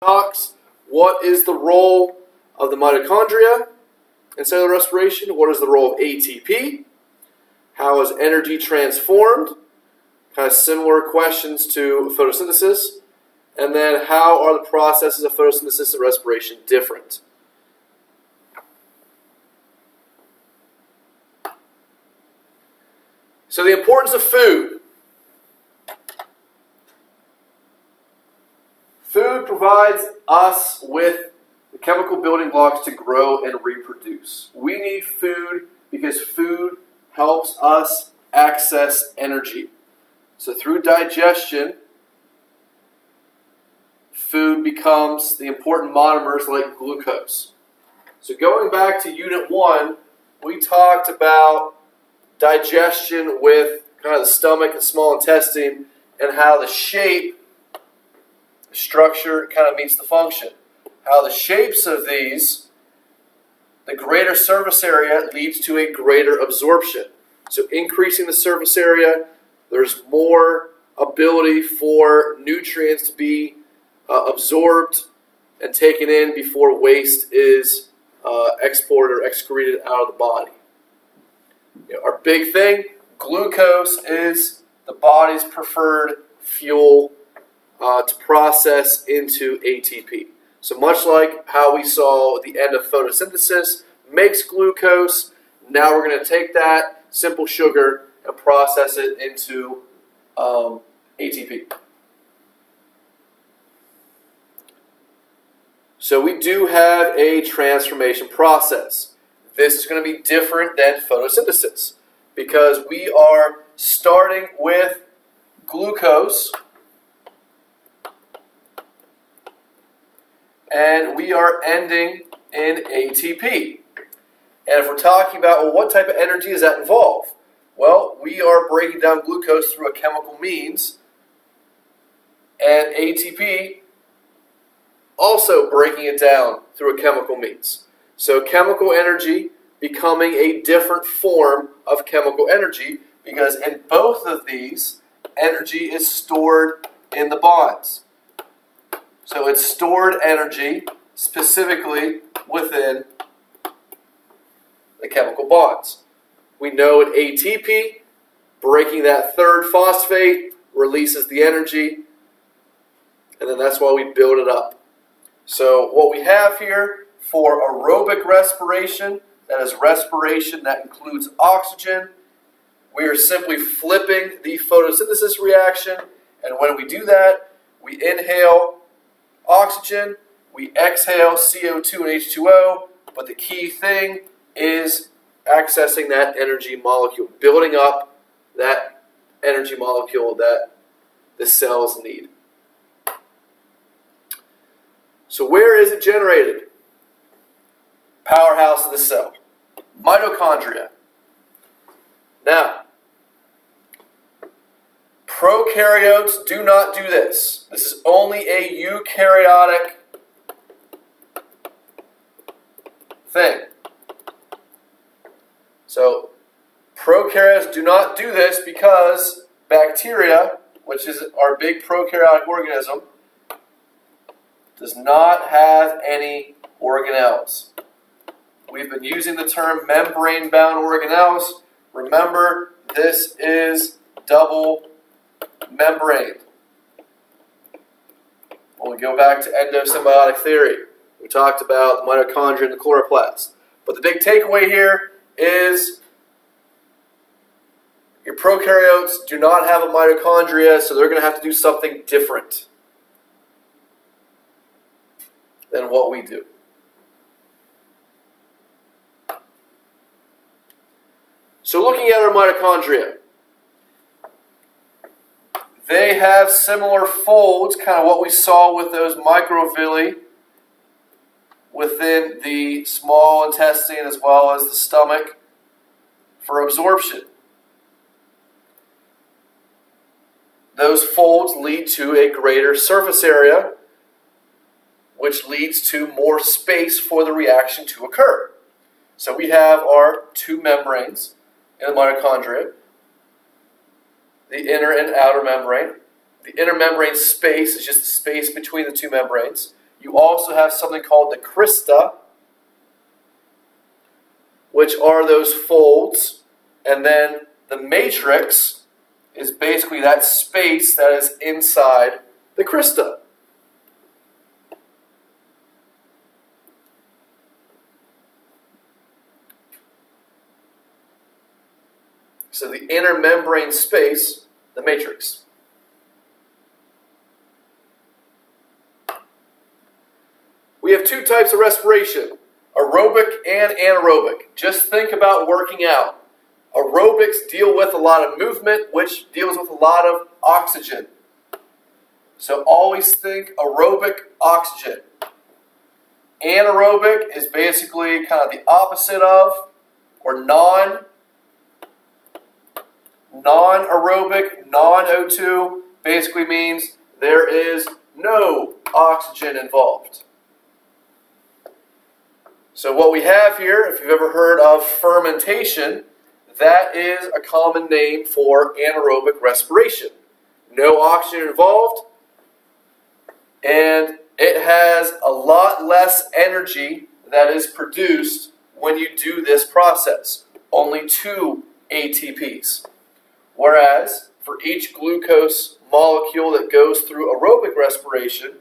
talks, what is the role of the mitochondria in cellular respiration? What is the role of ATP? How is energy transformed? Kind of similar questions to photosynthesis. And then how are the processes of photosynthesis and respiration different? So the importance of food. Food provides us with the chemical building blocks to grow and reproduce. We need food because food helps us access energy. So through digestion, food becomes the important monomers like glucose. So going back to Unit 1, we talked about digestion with kind of the stomach and small intestine and how the shape, structure kind of meets the function. How the shapes of these, the greater surface area leads to a greater absorption. So increasing the surface area, there's more ability for nutrients to be absorbed and taken in before waste is exported or excreted out of the body. Our big thing, glucose is the body's preferred fuel to process into ATP. So much like how we saw at the end of photosynthesis makes glucose, now we're going to take that simple sugar and process it into ATP. So we do have a transformation process. This is going to be different than photosynthesis because we are starting with glucose and we are ending in ATP. And if we're talking about, well, what type of energy does that involve? Well, we are breaking down glucose through a chemical means, and ATP also breaking it down through a chemical means. So chemical energy becoming a different form of chemical energy because in both of these, energy is stored in the bonds. So it's stored energy specifically within the chemical bonds. We know in ATP, breaking that third phosphate releases the energy, and then that's why we build it up. So what we have here for aerobic respiration, that is respiration that includes oxygen, we are simply flipping the photosynthesis reaction, and when we do that, we inhale oxygen, we exhale CO2 and H2O, but the key thing is accessing that energy molecule, building up that energy molecule that the cells need. So where is it generated? Powerhouse of the cell, mitochondria. Now, prokaryotes do not do this. This is only a eukaryotic thing. So, prokaryotes do not do this because bacteria, which is our big prokaryotic organism, does not have any organelles. We've been using the term membrane-bound organelles. Remember, this is double membrane. When we go back to endosymbiotic theory, we talked about the mitochondria and the chloroplast. But the big takeaway here is your prokaryotes do not have a mitochondria, so they're going to have to do something different than what we do. So looking at our mitochondria, they have similar folds, kind of what we saw with those microvilli within the small intestine as well as the stomach for absorption. Those folds lead to a greater surface area, which leads to more space for the reaction to occur. So we have our two membranes in the mitochondria, the inner and outer membrane. The inner membrane space is just the space between the two membranes. You also have something called the crista, which are those folds. And then the matrix is basically that space that is inside the crista. So the inner membrane space, the matrix. We have two types of respiration, aerobic and anaerobic. Just think about working out. Aerobics deal with a lot of movement, which deals with a lot of oxygen. So always think aerobic, oxygen. Anaerobic is basically kind of the opposite of, or non-aerobic, non-O2, basically means there is no oxygen involved. So what we have here, if you've ever heard of fermentation, that is a common name for anaerobic respiration. No oxygen involved, and it has a lot less energy that is produced when you do this process. Only 2 ATPs. Whereas, for each glucose molecule that goes through aerobic respiration,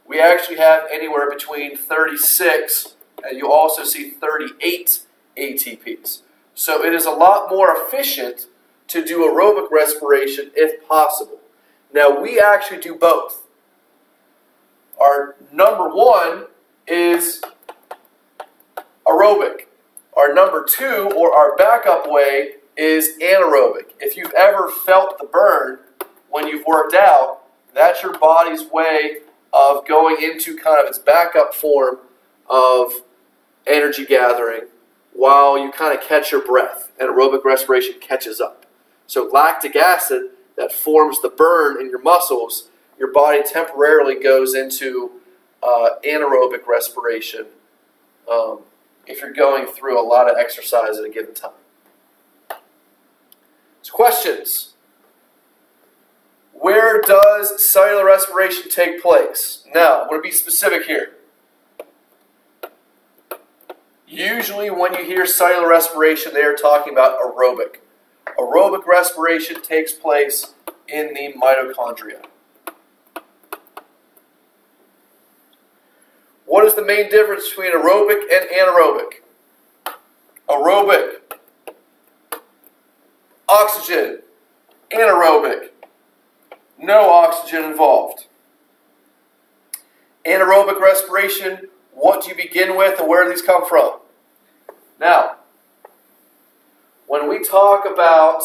we actually have anywhere between 36 and you also see 38 ATPs. So it is a lot more efficient to do aerobic respiration if possible. Now we actually do both. Our number 1 is aerobic. Our number 2, or our backup way, is anaerobic. If you've ever felt the burn when you've worked out, that's your body's way of going into kind of its backup form of energy gathering while you kind of catch your breath and aerobic respiration catches up. So lactic acid that forms the burn in your muscles, your body temporarily goes into anaerobic respiration if you're going through a lot of exercise at a given time. So questions. Where does cellular respiration take place? Now, I'm going to be specific here. Usually when you hear cellular respiration, they are talking about aerobic. Aerobic respiration takes place in the mitochondria. What is the main difference between aerobic and anaerobic? Aerobic, oxygen. Anaerobic, no oxygen involved. Anaerobic respiration, what do you begin with and where do these come from? Now, when we talk about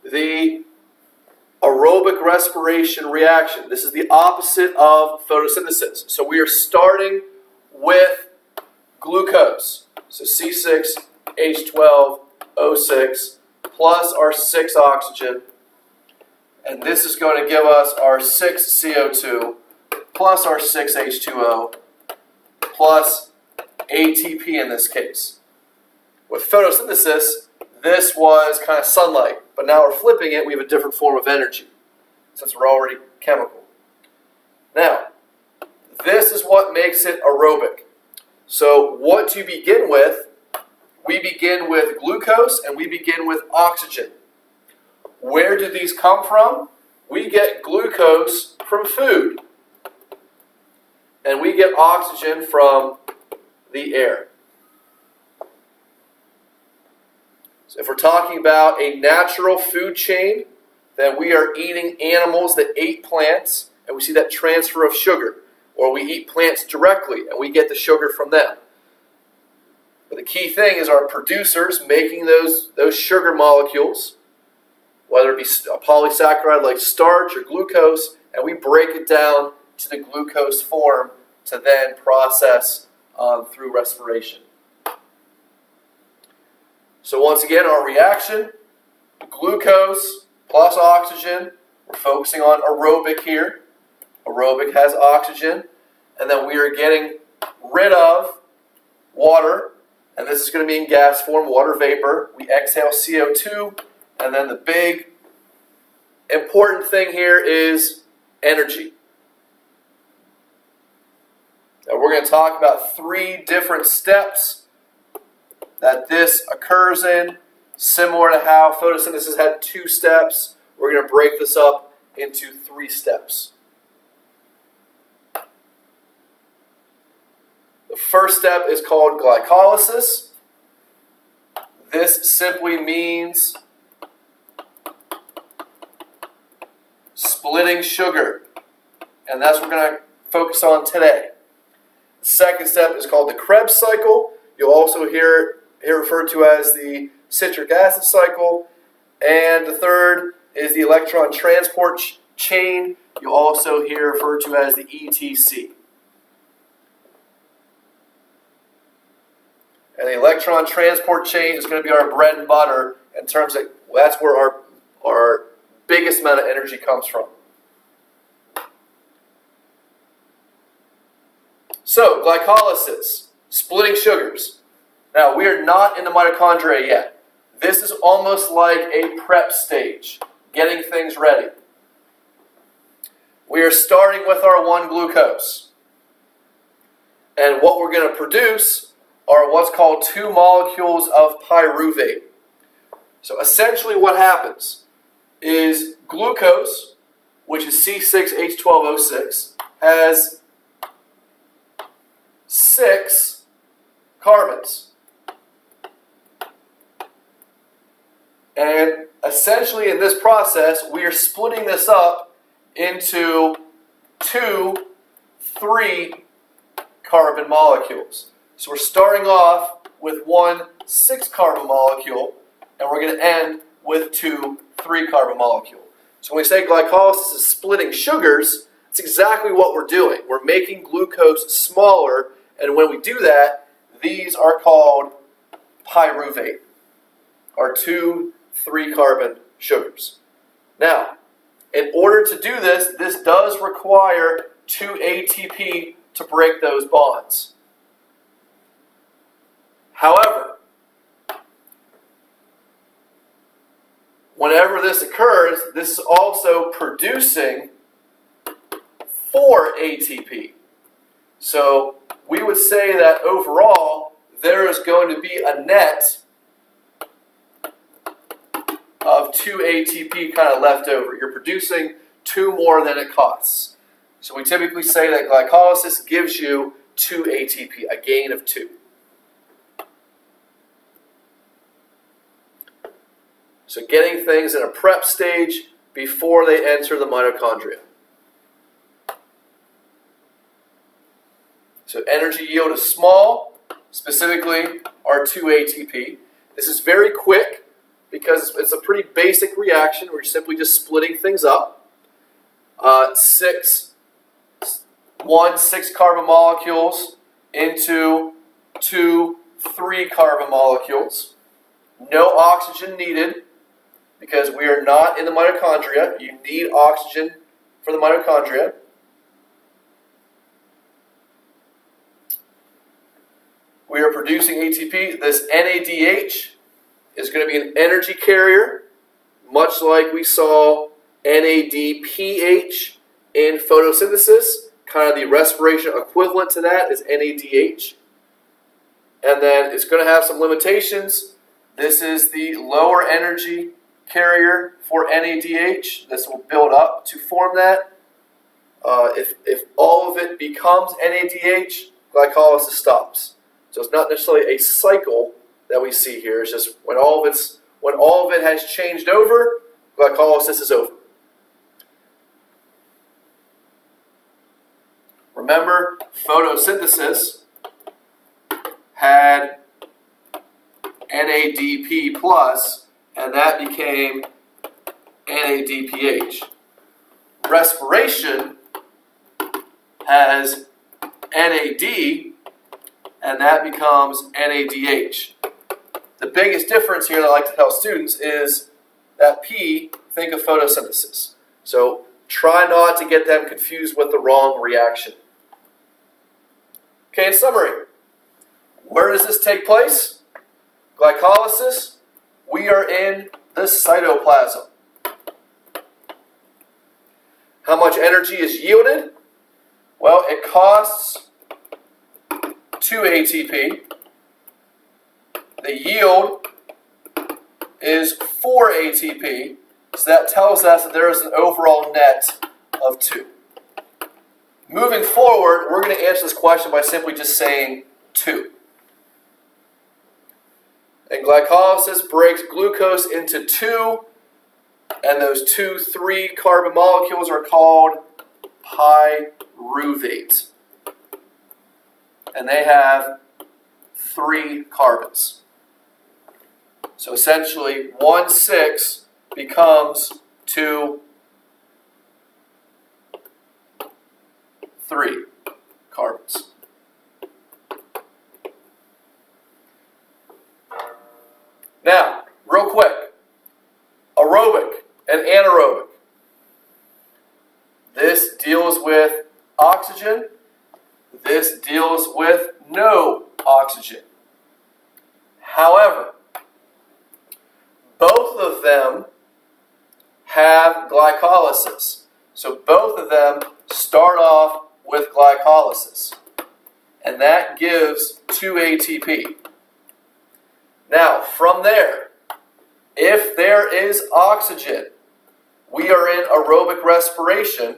the aerobic respiration reaction, this is the opposite of photosynthesis. So we are starting with glucose. So C6H12O6 plus our 6 oxygen. And this is going to give us our 6 CO2 plus our 6 H2O plus ATP in this case. With photosynthesis, this was kind of sunlight, but now we're flipping it, we have a different form of energy since we're already chemical. Now, this is what makes it aerobic. So what do you begin with? We begin with glucose and we begin with oxygen. Where do these come from? We get glucose from food. And we get oxygen from the air. So if we're talking about a natural food chain, then we are eating animals that ate plants, and we see that transfer of sugar. Or we eat plants directly, and we get the sugar from them. But the key thing is our producers making those sugar molecules, whether it be a polysaccharide like starch or glucose, and we break it down to the glucose form to then process through respiration. So once again, our reaction, glucose plus oxygen. We're focusing on aerobic here. Aerobic has oxygen. And then we are getting rid of water. And this is going to be in gas form, water vapor. We exhale CO2. And then the big important thing here is energy. Now we're going to talk about 3 different steps that this occurs in, similar to how photosynthesis had 2 steps. We're going to break this up into 3 steps. The first step is called glycolysis. This simply means splitting sugar, and that's what we're going to focus on today. The second step is called the Krebs cycle. You'll also hear it referred to as the citric acid cycle. And the third is the electron transport chain. You'll also hear referred to as the ETC. And the electron transport chain is going to be our bread and butter in terms of, that's where our biggest amount of energy comes from. So, glycolysis, splitting sugars. Now, we are not in the mitochondria yet. This is almost like a prep stage, getting things ready. We are starting with our 1-glucose. And what we're going to produce are what's called 2 molecules of pyruvate. So essentially what happens is glucose, which is C6H12O6, has 6 carbons. And essentially in this process, we are splitting this up into 2 3 carbon molecules. So we're starting off with 1 6-carbon molecule, and we're going to end with 2 3-carbon molecule. So when we say glycolysis is splitting sugars, that's exactly what we're doing. We're making glucose smaller, and when we do that, these are called pyruvate, or 2 3-carbon sugars. Now, in order to do this, this does require 2 ATP to break those bonds. However, whenever this occurs, this is also producing 4 ATP. So we would say that overall, there is going to be a net of 2 ATP kind of left over. You're producing 2 more than it costs. So we typically say that glycolysis gives you 2 ATP, a gain of 2. So getting things in a prep stage before they enter the mitochondria. So energy yield is small, specifically our 2 ATP. This is very quick because it's a pretty basic reaction. We're simply just splitting things up. 1 6-carbon molecules into 2 3-carbon molecules. No oxygen needed because we are not in the mitochondria. You need oxygen for the mitochondria. We are producing ATP. This NADH is going to be an energy carrier, much like we saw NADPH in photosynthesis. Kind of the respiration equivalent to that is NADH. And then it's going to have some limitations. This is the lower energy carrier for NADH. This will build up to form that. If all of it becomes NADH, glycolysis stops. So it's not necessarily a cycle that we see here. It's just when all of it has changed over, glycolysis is over. Remember, photosynthesis had NADP plus, and that became NADPH. Respiration has NAD, and that becomes NADH. The biggest difference here that I like to tell students is that P, think of photosynthesis. So try not to get them confused with the wrong reaction. Okay, in summary, where does this take place? Glycolysis, we are in the cytoplasm. How much energy is yielded? Well, it costs 2 ATP. The yield is 4 ATP. So that tells us that there is an overall net of 2. Moving forward, we're going to answer this question by simply just saying 2. And glycolysis breaks glucose into 2, and those 2 3-carbon molecules are called pyruvate. And they have 3 carbons. So essentially, 1,6 becomes 2, 3 carbons. Now, real quick, aerobic and anaerobic. This deals with oxygen. This deals with no oxygen. However, both of them have glycolysis. So both of them start off with glycolysis. And that gives 2 ATP. Now, from there, if there is oxygen, we are in aerobic respiration,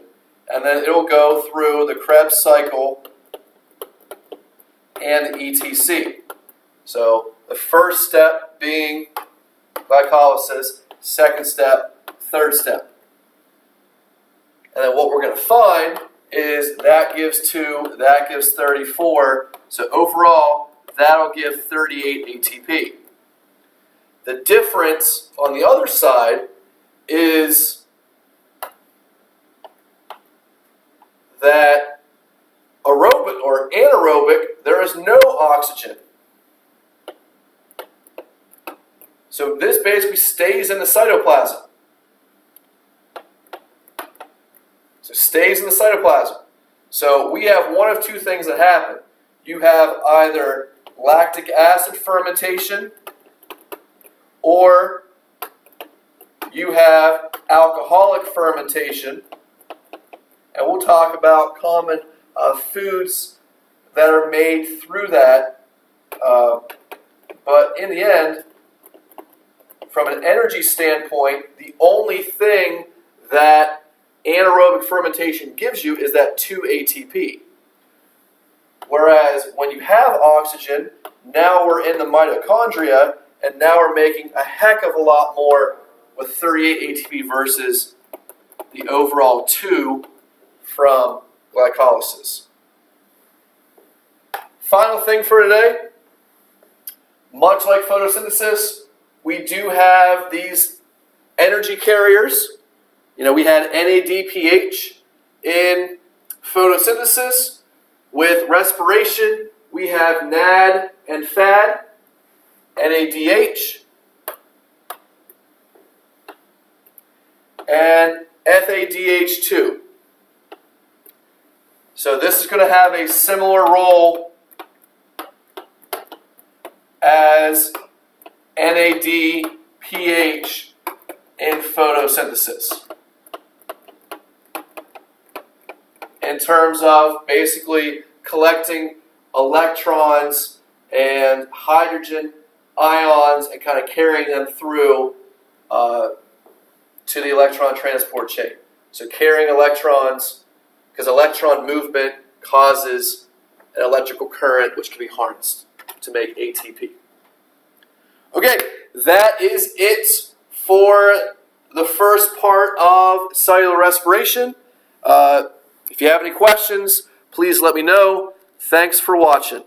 and then it'll go through the Krebs cycle and the ETC. So the first step being glycolysis, second step, third step. And then what we're going to find is that gives 2, that gives 34. So overall, that'll give 38 ATP. The difference on the other side is that aerobic or anaerobic, there is no oxygen. So this basically stays in the cytoplasm. So it stays in the cytoplasm. So we have one of 2 things that happen. You have either lactic acid fermentation, or you have alcoholic fermentation. And we'll talk about common foods that are made through that. But in the end, from an energy standpoint, the only thing that anaerobic fermentation gives you is that 2 ATP. Whereas when you have oxygen, now we're in the mitochondria, and now we're making a heck of a lot more with 38 ATP versus the overall 2 from glycolysis. Final thing for today, much like photosynthesis, we do have these energy carriers. You know, we had NADPH in photosynthesis. With respiration, we have NAD and FAD, NADH, and FADH2. So this is going to have a similar role as NADPH in photosynthesis, in terms of basically collecting electrons and hydrogen ions and kind of carrying them through to the electron transport chain. So carrying electrons, because electron movement causes an electrical current which can be harnessed to make ATP. Okay, that is it for the first part of cellular respiration. If you have any questions, please let me know. Thanks for watching.